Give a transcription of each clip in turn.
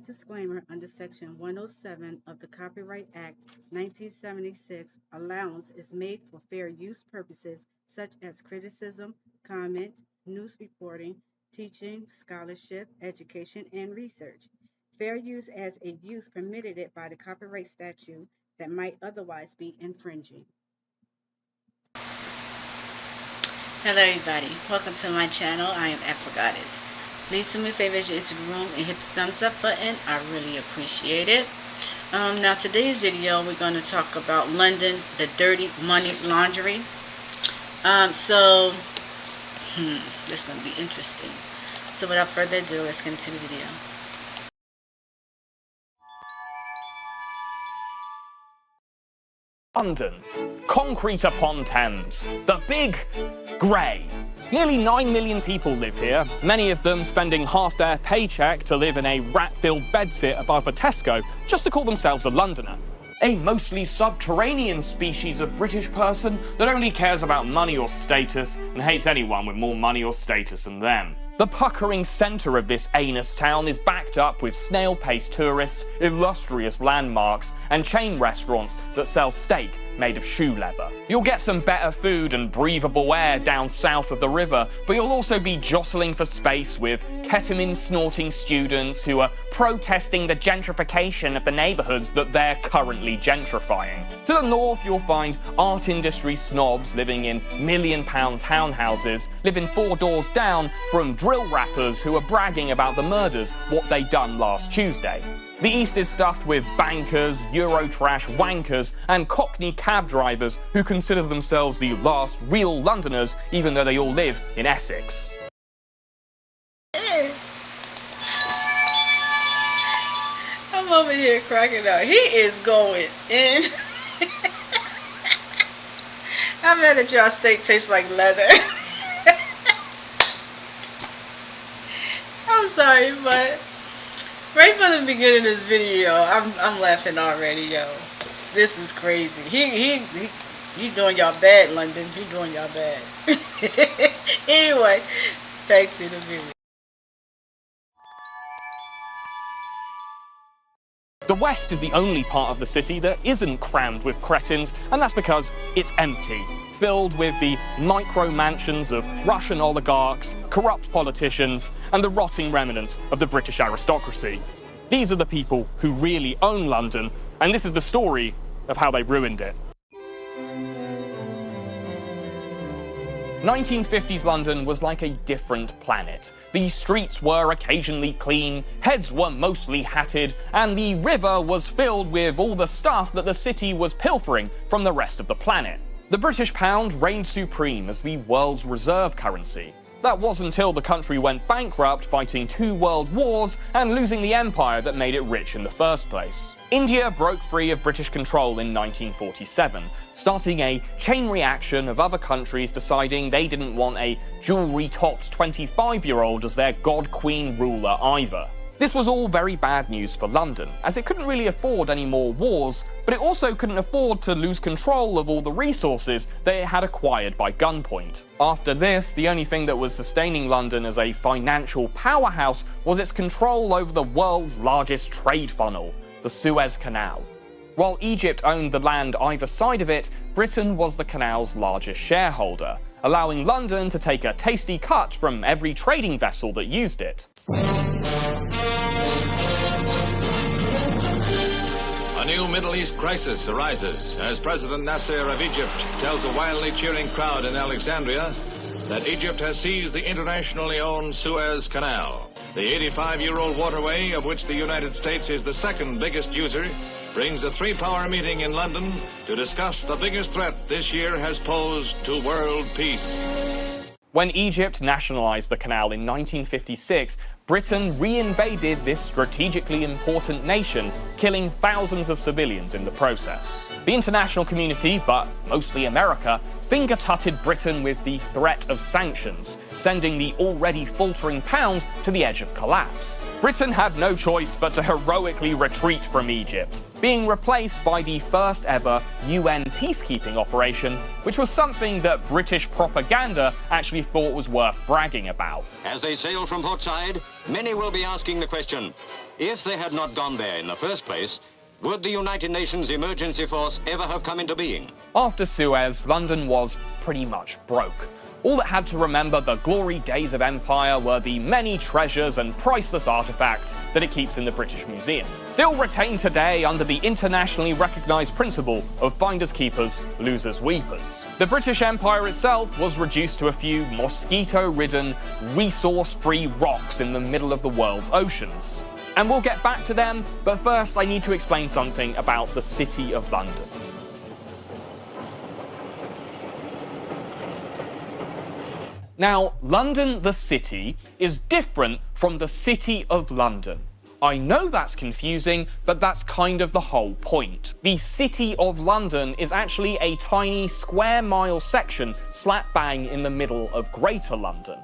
disclaimer under Section 107 of the Copyright Act 1976, allowance is made for fair use purposes such as criticism, comment, news reporting, teaching, scholarship, education, and research. Fair use as a use permitted it by the copyright statute that might otherwise be infringing. Hello everybody, welcome to my channel. I am Afro Goddess. Please do me a favor as you enter the room and hit the thumbs up button. I really appreciate it. Now today's video we're going to talk about London, the dirty money laundry. This is going to be interesting. So without further ado, let's get into the video. London, concrete upon Thames, the big grey. Nearly 9 million people live here, many of them spending half their paycheck to live in a rat-filled bedsit above a Tesco just to call themselves a Londoner. A mostly subterranean species of British person that only cares about money or status and hates anyone with more money or status than them. The puckering centre of this anus town is backed up with snail-paced tourists, illustrious landmarks, and chain restaurants that sell steak made of shoe leather. You'll get some better food and breathable air down south of the river, but you'll also be jostling for space with ketamine-snorting students who are protesting the gentrification of the neighbourhoods that they're currently gentrifying. To the north, you'll find art industry snobs living in million-pound townhouses, living 4 doors down from drill rappers who are bragging about the murders what they done last Tuesday. The east is stuffed with bankers, Eurotrash wankers, and Cockney cab drivers who consider themselves the last real Londoners, even though they all live in Essex. I'm over here cracking up. He is going in. I'm mad that y'all steak tastes like leather. I'm sorry, but right from the beginning of this video, I'm laughing already, yo. This is crazy. He doing y'all bad, London. He doing y'all bad. Anyway, back to the video. The west is the only part of the city that isn't crammed with cretins, and that's because it's empty, filled with the micro-mansions of Russian oligarchs, corrupt politicians, and the rotting remnants of the British aristocracy. These are the people who really own London, and this is the story of how they ruined it. 1950s London was like a different planet. The streets were occasionally clean, heads were mostly hatted, and the river was filled with all the stuff that the city was pilfering from the rest of the planet. The British pound reigned supreme as the world's reserve currency. That was until the country went bankrupt, fighting 2 world wars and losing the empire that made it rich in the first place. India broke free of British control in 1947, starting a chain reaction of other countries deciding they didn't want a jewelry-topped 25-year-old as their god-queen ruler either. This was all very bad news for London, as it couldn't really afford any more wars, but it also couldn't afford to lose control of all the resources that it had acquired by gunpoint. After this, the only thing that was sustaining London as a financial powerhouse was its control over the world's largest trade funnel, the Suez Canal. While Egypt owned the land either side of it, Britain was the canal's largest shareholder, allowing London to take a tasty cut from every trading vessel that used it. A new Middle East crisis arises as President Nasser of Egypt tells a wildly cheering crowd in Alexandria that Egypt has seized the internationally owned Suez Canal. The 85-year-old waterway, of which the United States is the second biggest user, brings a 3-power meeting in London to discuss the biggest threat this year has posed to world peace. When Egypt nationalised the canal in 1956, Britain re-invaded this strategically important nation, killing thousands of civilians in the process. The international community, but mostly America, finger-tutted Britain with the threat of sanctions, sending the already faltering pound to the edge of collapse. Britain had no choice but to heroically retreat from Egypt. being replaced by the first ever UN peacekeeping operation, which was something that British propaganda actually thought was worth bragging about. As they sail from Portside, many will be asking the question, if they had not gone there in the first place, would the United Nations Emergency Force ever have come into being? After Suez, London was pretty much broke. All that had to remember the glory days of empire were the many treasures and priceless artifacts that it keeps in the British Museum, still retained today under the internationally recognised principle of finders keepers, losers weepers. The British Empire itself was reduced to a few mosquito-ridden, resource-free rocks in the middle of the world's oceans. And we'll get back to them, but first I need to explain something about the City of London. Now, London the city is different from the City of London. I know that's confusing, but that's kind of the whole point. The City of London is actually a tiny square-mile section slap bang in the middle of Greater London.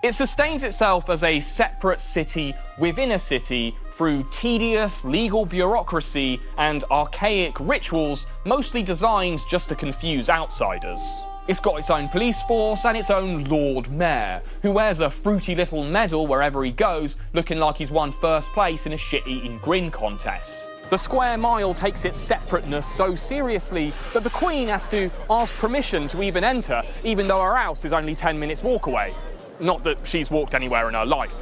It sustains itself as a separate city within a city through tedious legal bureaucracy and archaic rituals mostly designed just to confuse outsiders. It's got its own police force and its own Lord Mayor, who wears a fruity little medal wherever he goes, looking like he's won first place in a shit-eating grin contest. The square mile takes its separateness so seriously that the Queen has to ask permission to even enter, even though her house is only 10 minutes walk away. Not that she's walked anywhere in her life.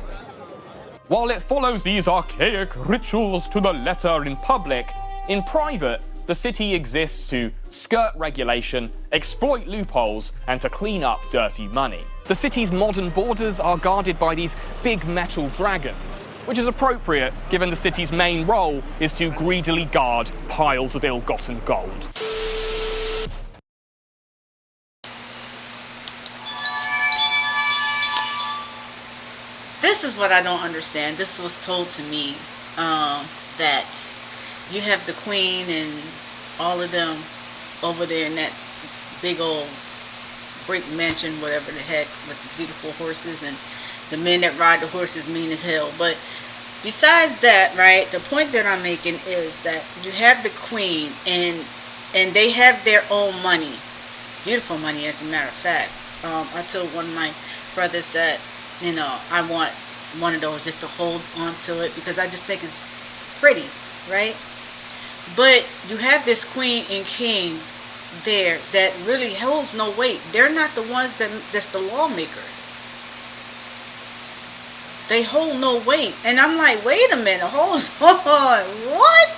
While it follows these archaic rituals to the letter in public, in private, the city exists to skirt regulation, exploit loopholes, and to clean up dirty money. The city's modern borders are guarded by these big metal dragons, which is appropriate given the city's main role is to greedily guard piles of ill-gotten gold. This is what I don't understand. This was told to me, that you have the Queen and all of them over there in that big old brick mansion, whatever the heck, with the beautiful horses, and the men that ride the horses mean as hell. But besides that, right, the point that I'm making is that you have the Queen and they have their own money. Beautiful money, as a matter of fact. I told one of my brothers that, you know, I want one of those just to hold on to it because I just think it's pretty, right? But you have this Queen and King there that really holds no weight. They're not the ones that's the lawmakers. They hold no weight. And I'm like, wait a minute, hold on. What?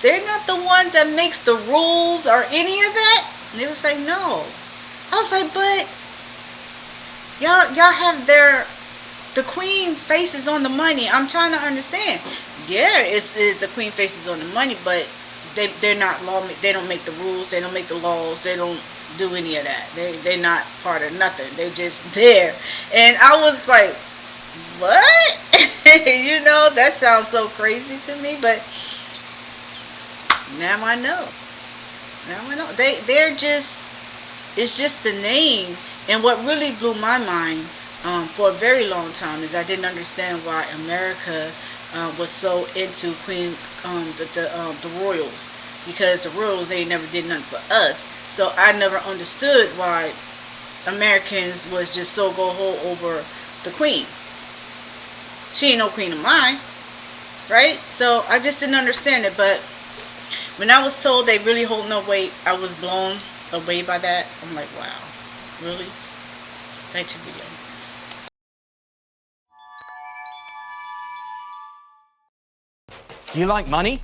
They're not the one that makes the rules or any of that? And they was like, no. I was like, but y'all have the Queen faces on the money. I'm trying to understand. Yeah, it's the Queen faces on the money, but they're not law. They don't make the rules. They don't make the laws. They don't do any of that. They're not part of nothing. They're just there. And I was like, what? You know, that sounds so crazy to me, but now I know. Now I know. They're just, it's just the name. And what really blew my mind for a very long time is I didn't understand why America was so into the royals, because the royals, they never did nothing for us. So I never understood why Americans was just so go-ho over the Queen. She ain't no queen of mine, right? So I just didn't understand it. But when I was told they really hold no weight, I was blown away by that. I'm like, wow, really? Thanks for video. Do you like money?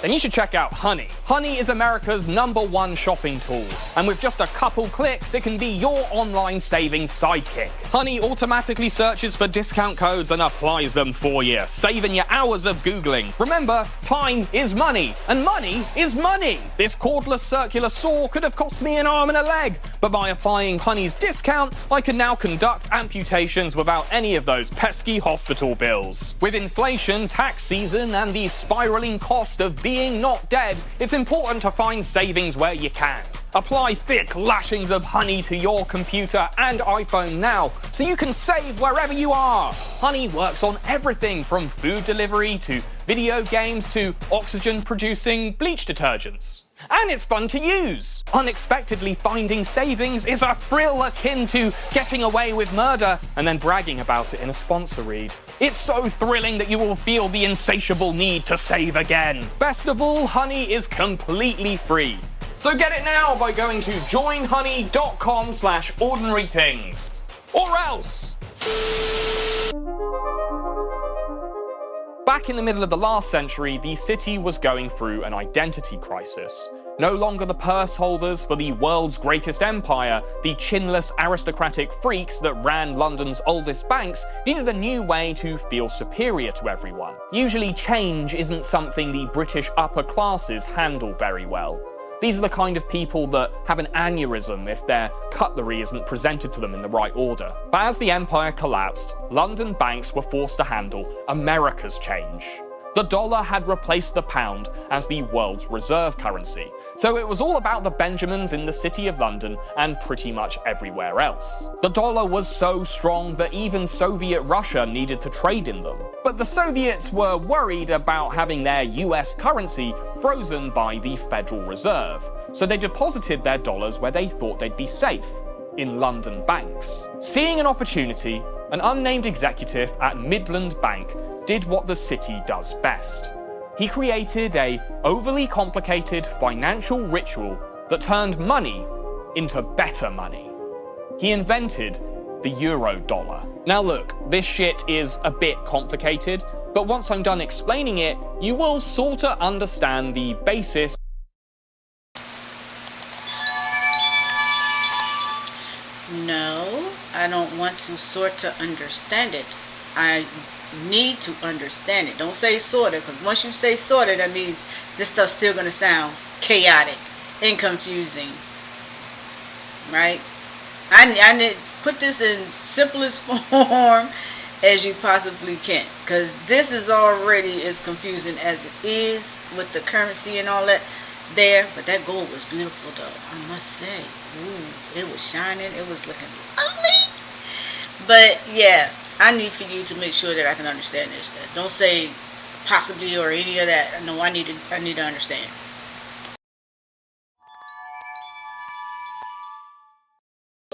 Then you should check out Honey. Honey is America's #1 shopping tool, and with just a couple clicks, it can be your online savings sidekick. Honey automatically searches for discount codes and applies them for you, saving you hours of Googling. Remember, time is money, and money is money. This cordless circular saw could have cost me an arm and a leg, but by applying Honey's discount, I can now conduct amputations without any of those pesky hospital bills. With inflation, tax season, and the spiraling cost of being not dead, it's important to find savings where you can. Apply thick lashings of honey to your computer and iPhone now, so you can save wherever you are. Honey works on everything from food delivery to video games to oxygen-producing bleach detergents. And it's fun to use. Unexpectedly finding savings is a thrill akin to getting away with murder and then bragging about it in a sponsor read. It's so thrilling that you will feel the insatiable need to save again. Best of all, honey is completely free. So get it now by going to joinhoney.com/ordinarythings. Or else! Back in the middle of the last century, the city was going through an identity crisis. No longer the purse holders for the world's greatest empire, the chinless aristocratic freaks that ran London's oldest banks needed a new way to feel superior to everyone. Usually change isn't something the British upper classes handle very well. These are the kind of people that have an aneurysm if their cutlery isn't presented to them in the right order. But as the empire collapsed, London banks were forced to handle America's change. The dollar had replaced the pound as the world's reserve currency, so it was all about the Benjamins in the City of London and pretty much everywhere else. The dollar was so strong that even Soviet Russia needed to trade in them. But the Soviets were worried about having their US currency frozen by the Federal Reserve, so they deposited their dollars where they thought they'd be safe, in London banks. Seeing an opportunity, an unnamed executive at Midland Bank did what the city does best. He created an overly complicated financial ritual that turned money into better money. He invented the Eurodollar. Now look, this shit is a bit complicated, but once I'm done explaining it, you will sorta understand the basis. No, I don't want to sort to understand it. I need to understand it. Don't say sorta, because once you say sorta, that means this stuff's still going to sound chaotic and confusing. Right? I need put this in simplest form as you possibly can, because this is already as confusing as it is with the currency and all that there. But that gold was beautiful though, I must say. Ooh, it was shining, it was looking lovely. But yeah, I need for you to make sure that I can understand this. Don't say possibly or any of that. No, I need to understand.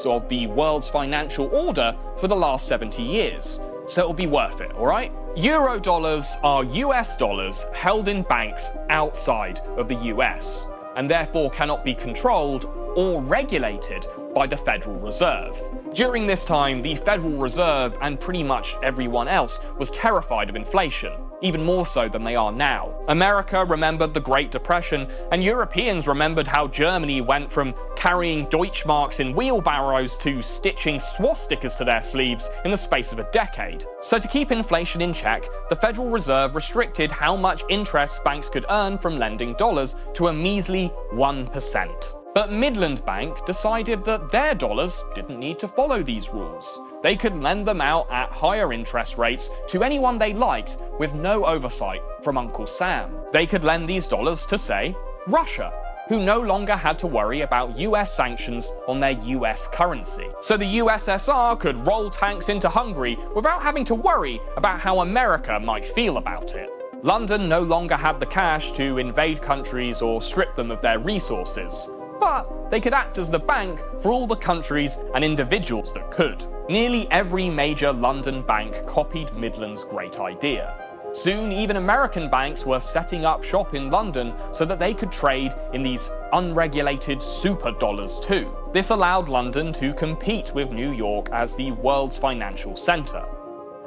Of the world's financial order for the last 70 years. So it'll be worth it, alright? Eurodollars are US dollars held in banks outside of the US, and therefore cannot be controlled or regulated by the Federal Reserve. During this time, the Federal Reserve and pretty much everyone else was terrified of inflation, even more so than they are now. America remembered the Great Depression, and Europeans remembered how Germany went from carrying Deutschmarks in wheelbarrows to stitching swastikas to their sleeves in the space of a decade. So to keep inflation in check, the Federal Reserve restricted how much interest banks could earn from lending dollars to a measly 1%. But Midland Bank decided that their dollars didn't need to follow these rules. They could lend them out at higher interest rates to anyone they liked with no oversight from Uncle Sam. They could lend these dollars to, say, Russia, who no longer had to worry about US sanctions on their US currency. So the USSR could roll tanks into Hungary without having to worry about how America might feel about it. London no longer had the cash to invade countries or strip them of their resources. But they could act as the bank for all the countries and individuals that could. Nearly every major London bank copied Midland's great idea. Soon, even American banks were setting up shop in London so that they could trade in these unregulated super dollars too. This allowed London to compete with New York as the world's financial center.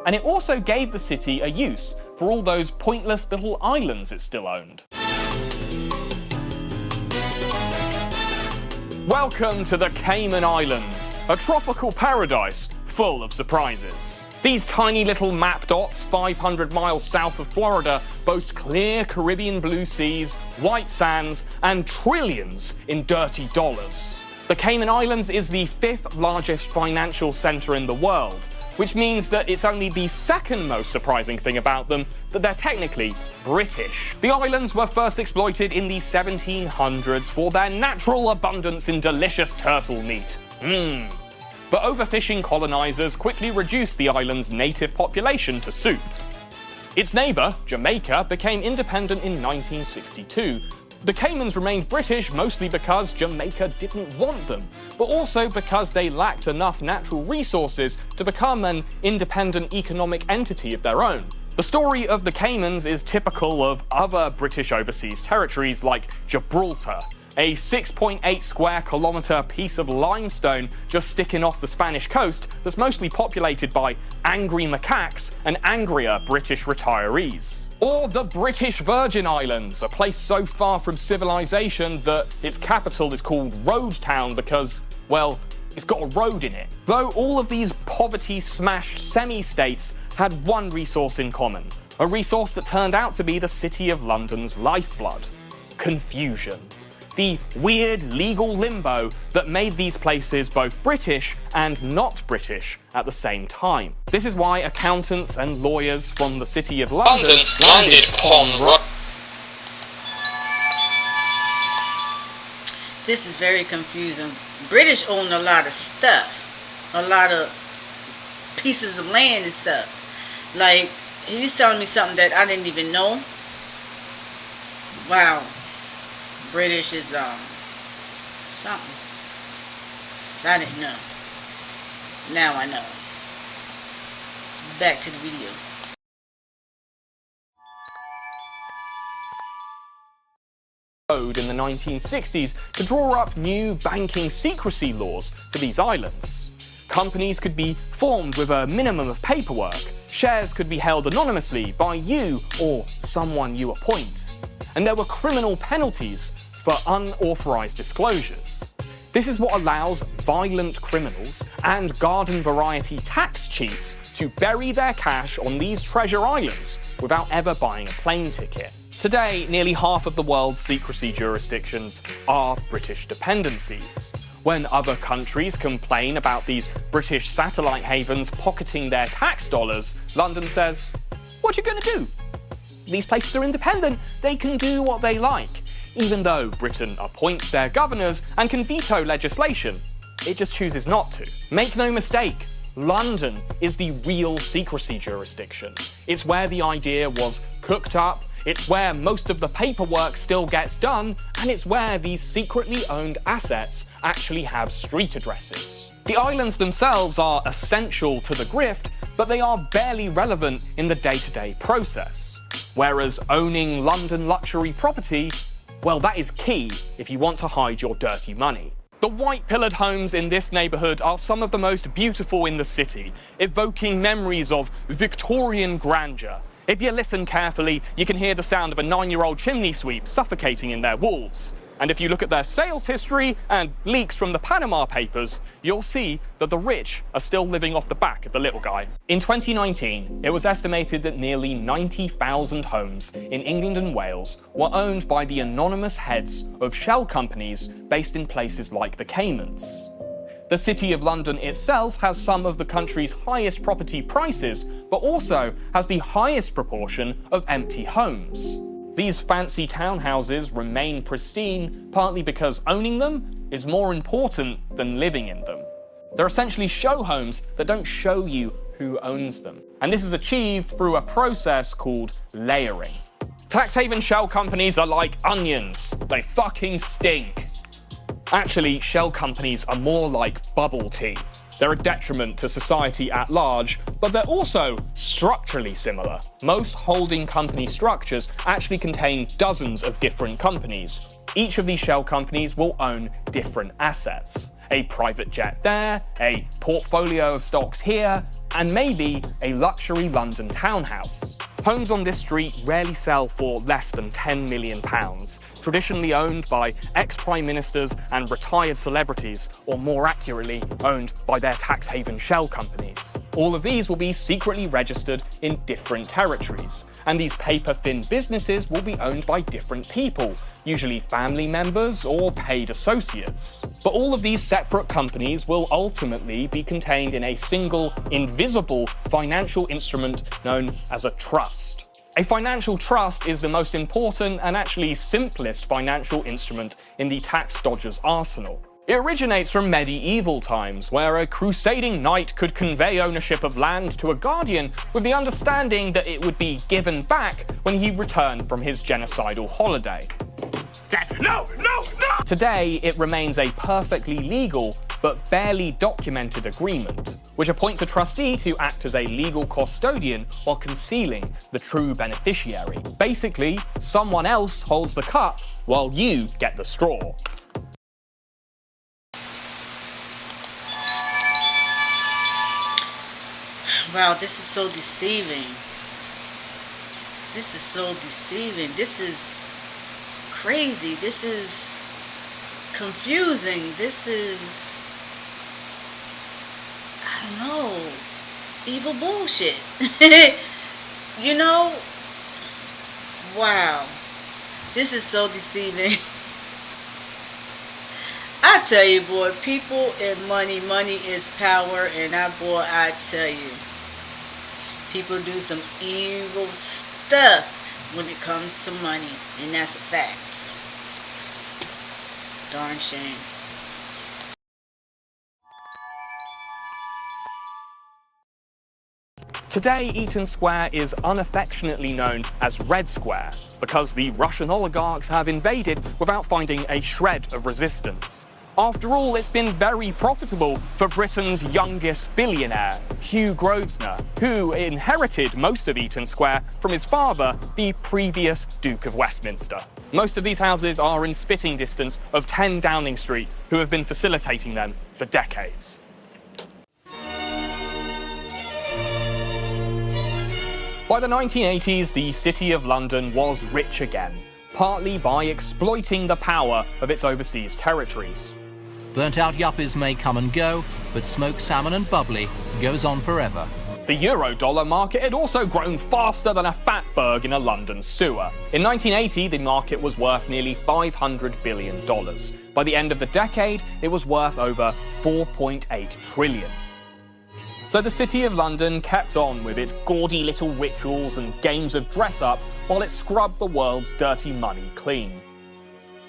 And it also gave the city a use for all those pointless little islands it still owned. Welcome to the Cayman Islands, a tropical paradise full of surprises. These tiny little map dots 500 miles south of Florida boast clear Caribbean blue seas, white sands, and trillions in dirty dollars. The Cayman Islands is the 5th largest financial center in the world, which means that it's only the second most surprising thing about them that they're technically British. The islands were first exploited in the 1700s for their natural abundance in delicious turtle meat. But overfishing colonizers quickly reduced the island's native population to soup. Its neighbor, Jamaica, became independent in 1962. The Caymans remained British mostly because Jamaica didn't want them, but also because they lacked enough natural resources to become an independent economic entity of their own. The story of the Caymans is typical of other British overseas territories like Gibraltar, a 6.8 square kilometre piece of limestone just sticking off the Spanish coast that's mostly populated by angry macaques and angrier British retirees. Or the British Virgin Islands, a place so far from civilization that its capital is called Road Town because, well, it's got a road in it. Though all of these poverty-smashed semi-states had one resource in common, a resource that turned out to be the City of London's lifeblood: confusion. The weird legal limbo that made these places both British and not British at the same time. This is why accountants and lawyers from the City of London landed on This is very confusing. British own a lot of stuff, a lot of pieces of land and stuff. Like, he's telling me something that I didn't even know. Wow. British is something. So I didn't know. Now I know. Back to the video. In the 1960s to draw up new banking secrecy laws for these islands. Companies could be formed with a minimum of paperwork. Shares could be held anonymously by you or someone you appoint. And there were criminal penalties for unauthorized disclosures. This is what allows violent criminals and garden variety tax cheats to bury their cash on these treasure islands without ever buying a plane ticket. Today, nearly half of the world's secrecy jurisdictions are British dependencies. When other countries complain about these British satellite havens pocketing their tax dollars, London says, "What you gonna do? These places are independent, they can do what they like." Even though Britain appoints their governors and can veto legislation, it just chooses not to. Make no mistake, London is the real secrecy jurisdiction. It's where the idea was cooked up, it's where most of the paperwork still gets done, and it's where these secretly owned assets actually have street addresses. The islands themselves are essential to the grift, but they are barely relevant in the day-to-day process. Whereas owning London luxury property, well, that is key if you want to hide your dirty money. The white pillared homes in this neighbourhood are some of the most beautiful in the city, evoking memories of Victorian grandeur. If you listen carefully, you can hear the sound of a 9-year-old chimney sweep suffocating in their walls. And if you look at their sales history and leaks from the Panama Papers, you'll see that the rich are still living off the back of the little guy. In 2019, it was estimated that nearly 90,000 homes in England and Wales were owned by the anonymous heads of shell companies based in places like the Caymans. The City of London itself has some of the country's highest property prices, but also has the highest proportion of empty homes. These fancy townhouses remain pristine, partly because owning them is more important than living in them. They're essentially show homes that don't show you who owns them. And this is achieved through a process called layering. Tax haven shell companies are like onions. They fucking stink. Actually, shell companies are more like bubble tea. They're a detriment to society at large, but they're also structurally similar. Most holding company structures actually contain dozens of different companies. Each of these shell companies will own different assets. A private jet there, a portfolio of stocks here, and maybe a luxury London townhouse. Homes on this street rarely sell for less than £10 million, traditionally owned by ex-prime ministers and retired celebrities, or more accurately, owned by their tax haven shell companies. All of these will be secretly registered in different territories, and these paper-thin businesses will be owned by different people, usually family members or paid associates. But all of these separate companies will ultimately be contained in a single, invisible financial instrument known as a trust. A financial trust is the most important and actually simplest financial instrument in the tax dodger's arsenal. It originates from medieval times, where a crusading knight could convey ownership of land to a guardian with the understanding that it would be given back when he returned from his genocidal holiday. No! Today, it remains a perfectly legal but barely documented agreement, which appoints a trustee to act as a legal custodian while concealing the true beneficiary. Basically, someone else holds the cup while you get the straw. Wow, this is so deceiving. This is so deceiving. This is crazy. This is confusing. This is, I don't know, evil bullshit. You know? Wow. This is so deceiving. I tell you, boy, people and money is power, and I tell you, people do some evil stuff when it comes to money, and that's a fact. Darn shame. Today, Eaton Square is unaffectionately known as Red Square because the Russian oligarchs have invaded without finding a shred of resistance. After all, it's been very profitable for Britain's youngest billionaire, Hugh Grosvenor, who inherited most of Eaton Square from his father, the previous Duke of Westminster. Most of these houses are in spitting distance of 10 Downing Street, who have been facilitating them for decades. By the 1980s, the City of London was rich again, partly by exploiting the power of its overseas territories. Burnt-out yuppies may come and go, but smoked salmon and bubbly goes on forever. The euro-dollar market had also grown faster than a fatberg in a London sewer. In 1980, the market was worth nearly $500 billion. By the end of the decade, it was worth over $4.8 trillion. So the City of London kept on with its gaudy little rituals and games of dress-up while it scrubbed the world's dirty money clean.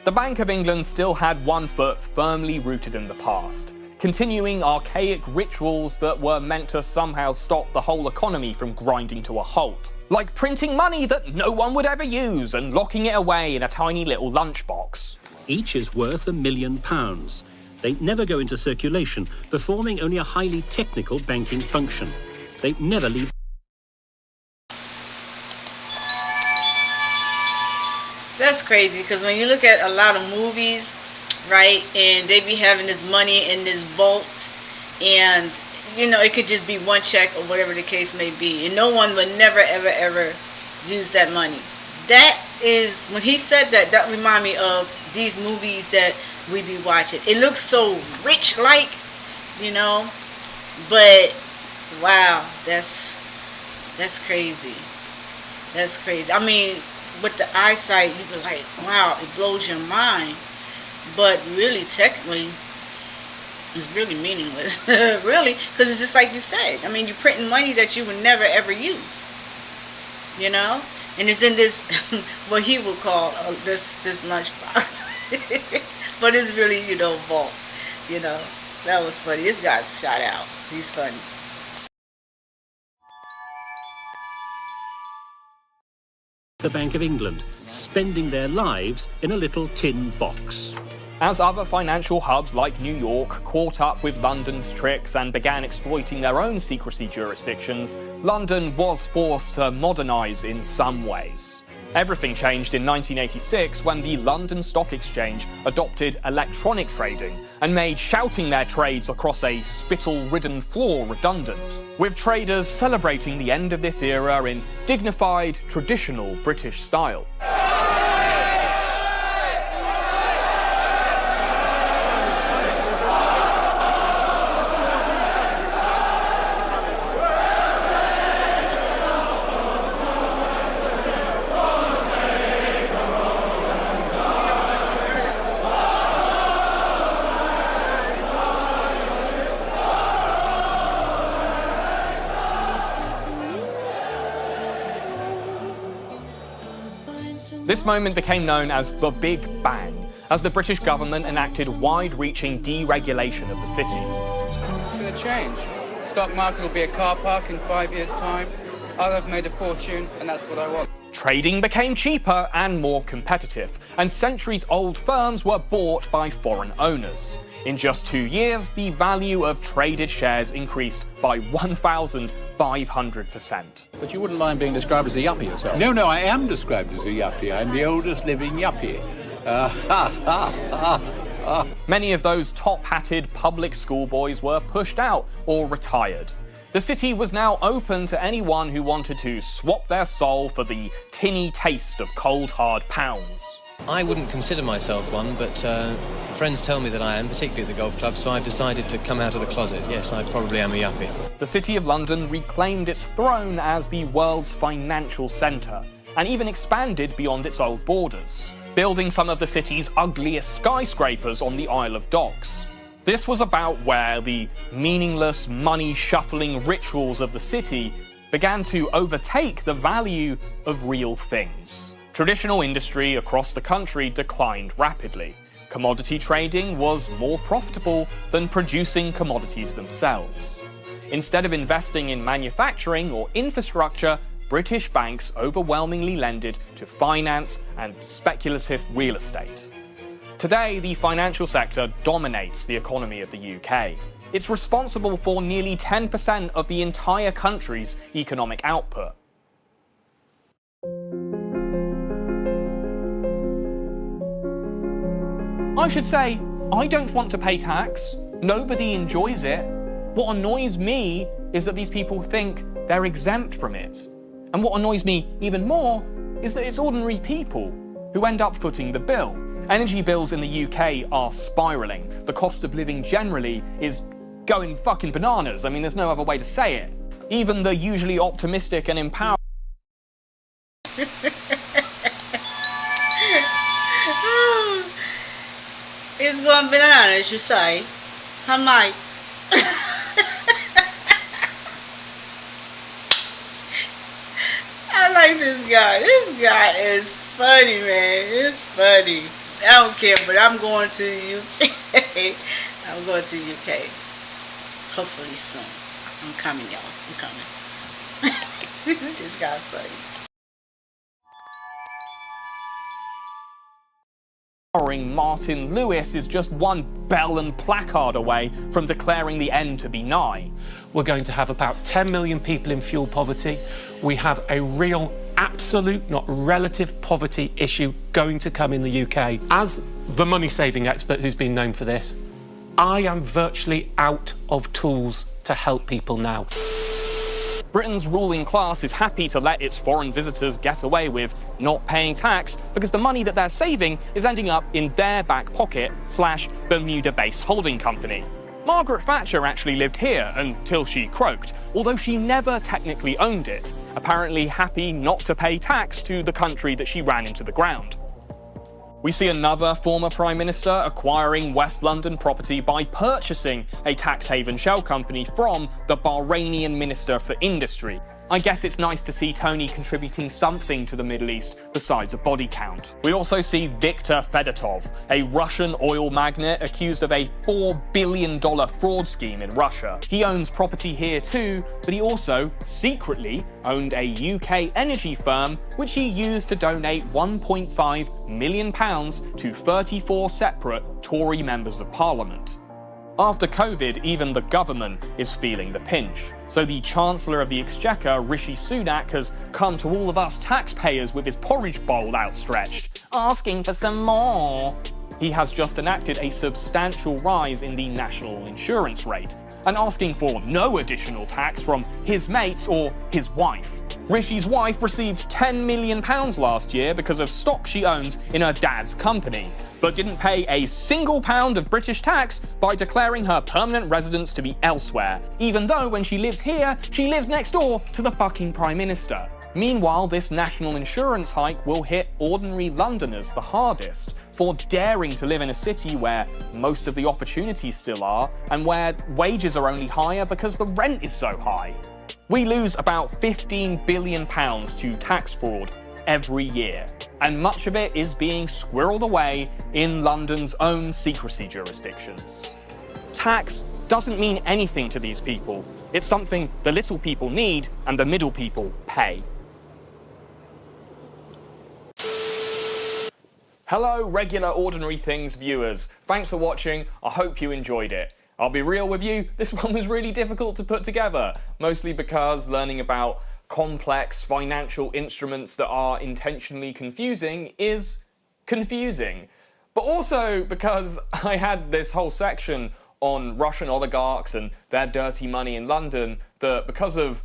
The Bank of England still had one foot firmly rooted in the past, continuing archaic rituals that were meant to somehow stop the whole economy from grinding to a halt. Like printing money that no one would ever use and locking it away in a tiny little lunchbox. Each is worth £1 million. They never go into circulation, performing only a highly technical banking function. They never leave. That's crazy, because when you look at a lot of movies, right, and they be having this money in this vault, and, you know, it could just be one check or whatever the case may be, and no one would never, ever use that money. That is, when he said that, that reminded me of these movies that we be watching. It looks so rich-like, you know, but, wow, that's crazy. That's crazy. I mean, with the eyesight, you be like, wow, it blows your mind. But really, technically, it's really meaningless. Really, because it's just like you said. I mean, you're printing money that you would never, ever use. You know? And it's in this, what he would call this lunchbox. But it's really, you know, vault. You know? That was funny. This guy's shot out. He's funny. The Bank of England, spending their lives in a little tin box. As other financial hubs like New York caught up with London's tricks and began exploiting their own secrecy jurisdictions, London was forced to modernise in some ways. Everything changed in 1986 when the London Stock Exchange adopted electronic trading and made shouting their trades across a spittle-ridden floor redundant, with traders celebrating the end of this era in dignified, traditional British style. This moment became known as the Big Bang, as the British government enacted wide-reaching deregulation of the city. It's going to change. The stock market will be a car park in 5 years' time. I'll have made a fortune, and that's what I want. Trading became cheaper and more competitive, and centuries-old firms were bought by foreign owners. In just 2 years, the value of traded shares increased by 1,500%. But you wouldn't mind being described as a yuppie yourself? No, I am described as a yuppie. I'm the oldest living yuppie. Many of those top-hatted public schoolboys were pushed out or retired. The city was now open to anyone who wanted to swap their soul for the tinny taste of cold, hard pounds. I wouldn't consider myself one, but friends tell me that I am, particularly at the golf club, so I've decided to come out of the closet. Yes, I probably am a yuppie. The City of London reclaimed its throne as the world's financial centre, and even expanded beyond its old borders, building some of the city's ugliest skyscrapers on the Isle of Dogs. This was about where the meaningless, money-shuffling rituals of the city began to overtake the value of real things. Traditional industry across the country declined rapidly. Commodity trading was more profitable than producing commodities themselves. Instead of investing in manufacturing or infrastructure, British banks overwhelmingly lended to finance and speculative real estate. Today, the financial sector dominates the economy of the UK. It's responsible for nearly 10% of the entire country's economic output. I should say, I don't want to pay tax. Nobody enjoys it. What annoys me is that these people think they're exempt from it. And what annoys me even more is that it's ordinary people who end up footing the bill. Energy bills in the UK are spiralling. The cost of living generally is going fucking bananas. I mean, there's no other way to say it. Even the usually optimistic and empowered It's going bananas, you say. I might. I like this guy. This guy is funny, man. It's funny. I don't care, but I'm going to the UK. I'm going to the UK. Hopefully soon. I'm coming, y'all. I'm coming. This guy's funny. Martin Lewis is just one bell and placard away from declaring the end to be nigh. We're going to have about 10 million people in fuel poverty. We have a real, absolute, not relative poverty issue going to come in the UK. As the money-saving expert who's been known for this, I am virtually out of tools to help people now. Britain's ruling class is happy to let its foreign visitors get away with not paying tax because the money that they're saving is ending up in their back pocket / Bermuda-based holding company. Margaret Thatcher actually lived here until she croaked, although she never technically owned it, apparently happy not to pay tax to the country that she ran into the ground. We see another former Prime Minister acquiring West London property by purchasing a tax haven shell company from the Bahrainian Minister for Industry. I guess it's nice to see Tony contributing something to the Middle East besides a body count. We also see Viktor Fedotov, a Russian oil magnate accused of a $4 billion fraud scheme in Russia. He owns property here too, but he also secretly owned a UK energy firm which he used to donate £1.5 million to 34 separate Tory members of Parliament. After COVID, even the government is feeling the pinch. So the Chancellor of the Exchequer, Rishi Sunak, has come to all of us taxpayers with his porridge bowl outstretched, asking for some more. He has just enacted a substantial rise in the national insurance rate, and asking for no additional tax from his mates or his wife. Rishi's wife received £10 million last year because of stock she owns in her dad's company, but didn't pay a single pound of British tax by declaring her permanent residence to be elsewhere, even though when she lives here, she lives next door to the fucking Prime Minister. Meanwhile, this national insurance hike will hit ordinary Londoners the hardest for daring to live in a city where most of the opportunities still are and where wages are only higher because the rent is so high. We lose about £15 billion to tax fraud every year, and much of it is being squirreled away in London's own secrecy jurisdictions. Tax doesn't mean anything to these people. It's something the little people need and the middle people pay. Hello, regular Ordinary Things viewers. Thanks for watching. I hope you enjoyed it. I'll be real with you, this one was really difficult to put together, mostly because learning about complex financial instruments that are intentionally confusing is confusing. But also because I had this whole section on Russian oligarchs and their dirty money in London that, because of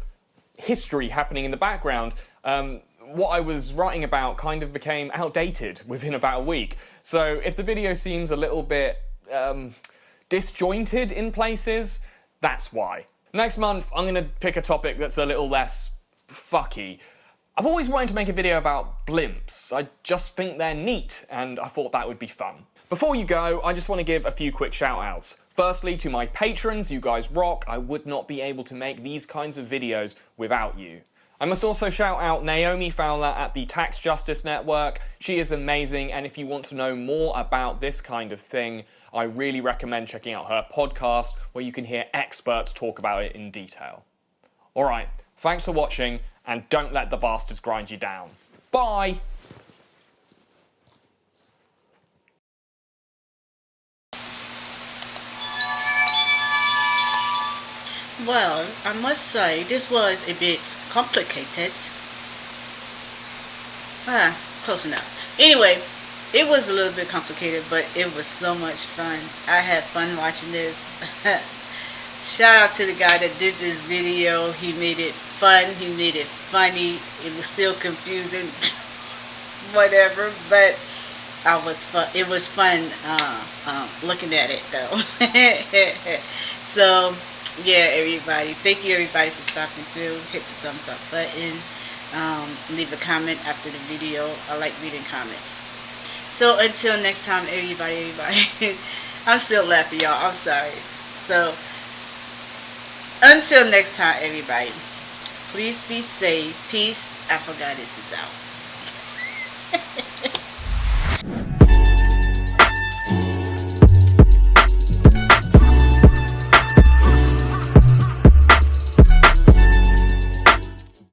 history happening in the background, what I was writing about kind of became outdated within about a week. So if the video seems a little bit disjointed in places, that's why. Next month, I'm gonna pick a topic that's a little less fucky. I've always wanted to make a video about blimps. I just think they're neat, and I thought that would be fun. Before you go, I just want to give a few quick shout-outs. Firstly, to my patrons, you guys rock. I would not be able to make these kinds of videos without you. I must also shout out Naomi Fowler at the Tax Justice Network. She is amazing, and if you want to know more about this kind of thing, I really recommend checking out her podcast, where you can hear experts talk about it in detail. Alright, thanks for watching, and don't let the bastards grind you down. Bye! Well, I must say, this was a bit complicated. Close enough. Anyway, it was a little bit complicated, but it was so much fun. I had fun watching this. Shout out to the guy that did this video. He made it fun. He made it funny. It was still confusing. Whatever, but it was fun looking at it, though. So, yeah, everybody. Thank you, everybody, for stopping through. Hit the thumbs up button. Leave a comment after the video. I like reading comments. So, until next time, everybody. I'm still laughing, y'all. I'm sorry. So, until next time, everybody. Please be safe. Peace. Afro Goddess is out.